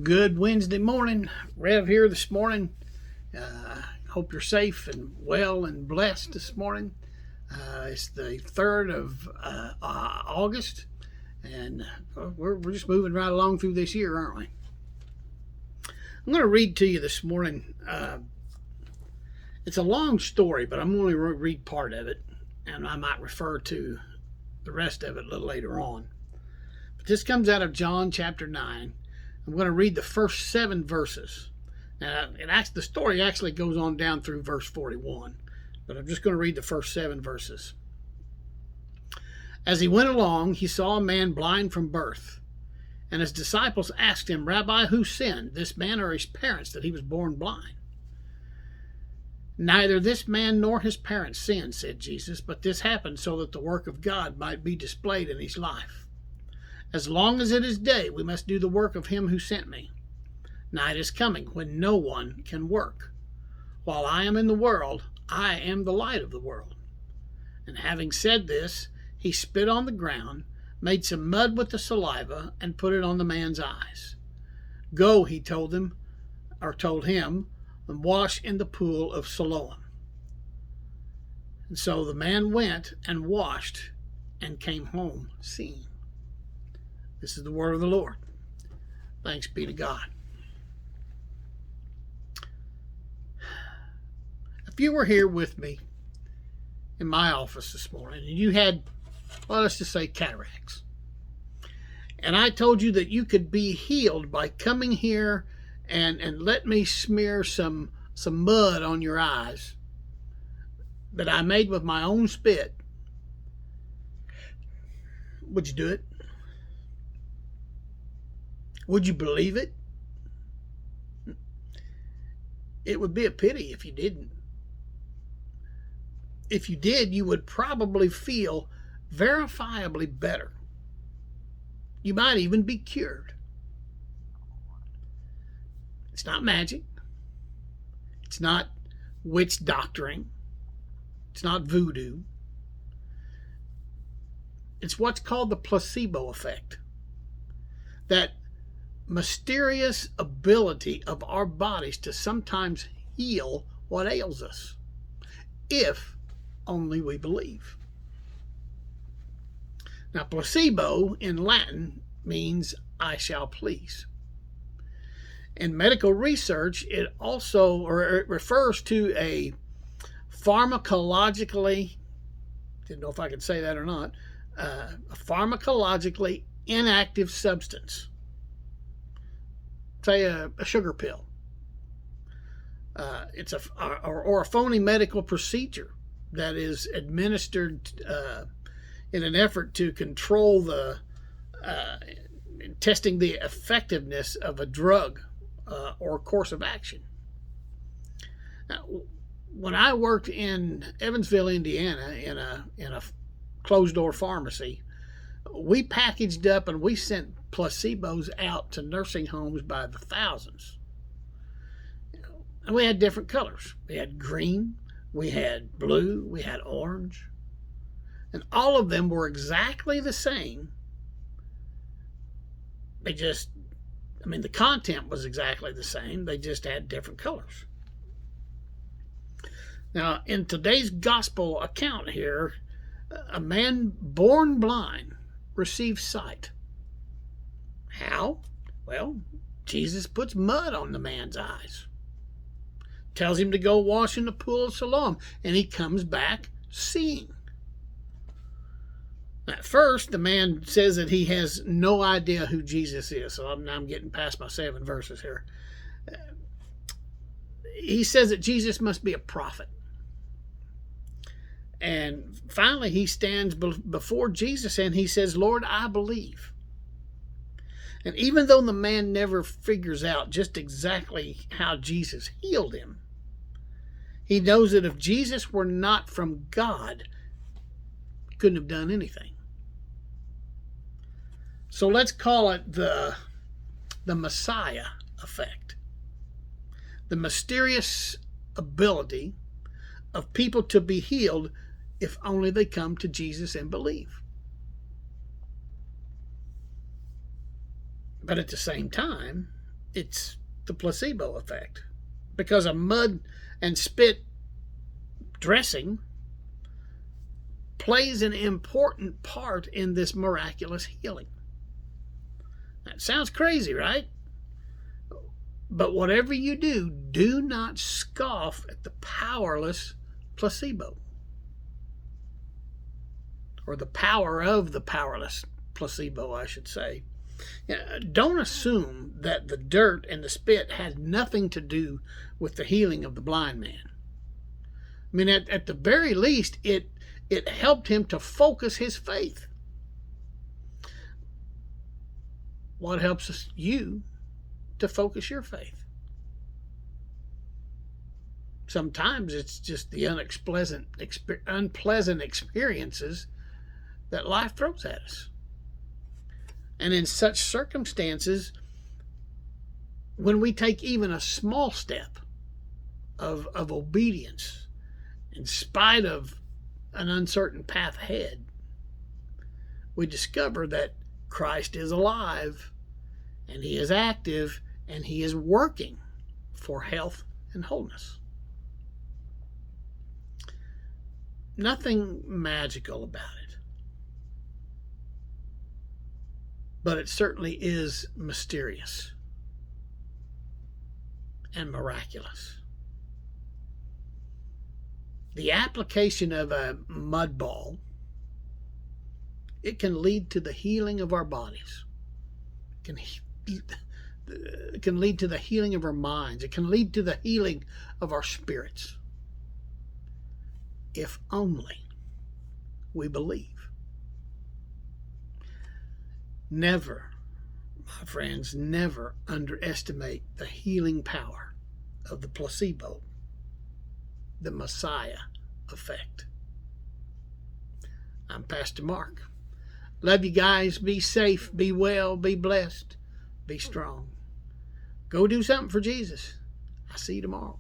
Good Wednesday morning. Rev here this morning. Hope you're safe and well and blessed this morning. It's the 3rd of August, and we're just moving right along through this year, aren't we? I'm going to read to you this morning. It's a long story, but I'm only going to read part of it, and I might refer to the rest of it a little later on. But this comes out of John chapter 9. I'm going to read the first 7 verses. Now, the story actually goes on down through verse 41, but I'm just going to read the first 7 verses. As he went along, he saw a man blind from birth, and his disciples asked him, "Rabbi, who sinned, this man or his parents, that he was born blind?" "Neither this man nor his parents sinned," said Jesus, "but this happened so that the work of God might be displayed in his life. As long as it is day, we must do the work of him who sent me. Night is coming when no one can work. While I am in the world, I am the light of the world." And having said this, he spit on the ground, made some mud with the saliva, and put it on the man's eyes. "Go," he told him, "and wash in the pool of Siloam." And so the man went and washed and came home seeing. This is the word of the Lord. Thanks be to God. If you were here with me in my office this morning and you had, well, let's just say cataracts, and I told you that you could be healed by coming here and let me smear some mud on your eyes that I made with my own spit, would you do it? Would you believe it? It would be a pity if you didn't. If you did, you would probably feel verifiably better. You might even be cured. It's not magic. It's not witch doctoring. It's not voodoo. It's what's called the placebo effect. That mysterious ability of our bodies to sometimes heal what ails us, if only we believe. Now, placebo in Latin means "I shall please." In medical research, it refers to a pharmacologically, didn't know if I could say that or not, a pharmacologically inactive substance. Say a sugar pill. It's a phony medical procedure that is administered in an effort to control testing the effectiveness of a drug or course of action. Now, when I worked in Evansville, Indiana, in a closed door pharmacy, we packaged up and we sent placebos out to nursing homes by the thousands. And we had different colors. We had green, we had blue, we had orange. And all of them were exactly the same. The content was exactly the same. They just had different colors. Now, in today's gospel account here, a man born blind receives sight. How? Well, Jesus puts mud on the man's eyes, tells him to go wash in the pool of Siloam, and he comes back seeing. At first, the man says that he has no idea who Jesus is. So I'm getting past my 7 verses here. He says that Jesus must be a prophet. And finally, he stands before Jesus and he says, "Lord, I believe." And even though the man never figures out just exactly how Jesus healed him, he knows that if Jesus were not from God, he couldn't have done anything. So let's call it the Messiah effect. The mysterious ability of people to be healed if only they come to Jesus and believe. But at the same time, It's the placebo effect. Because a mud and spit dressing plays an important part in this miraculous healing. That sounds crazy, right? But whatever you do, do not scoff at the powerless placebo, or the power of the powerless placebo, I should say. Don't assume that the dirt and the spit had nothing to do with the healing of the blind man. I mean, at the very least, it helped him to focus his faith. What helps you to focus your faith? Sometimes it's just the unpleasant experiences that life throws at us. And in such circumstances, when we take even a small step of obedience, in spite of an uncertain path ahead, we discover that Christ is alive, and He is active, and He is working for health and wholeness. Nothing magical about it, but it certainly is mysterious and miraculous. The application of a mud ball, it can lead to the healing of our bodies. It can lead to the healing of our minds. It can lead to the healing of our spirits. If only we believe. Never, my friends, never underestimate the healing power of the placebo, the Messiah effect. I'm Pastor Mark. Love you guys. Be safe, be well, be blessed, be strong. Go do something for Jesus. I'll see you tomorrow.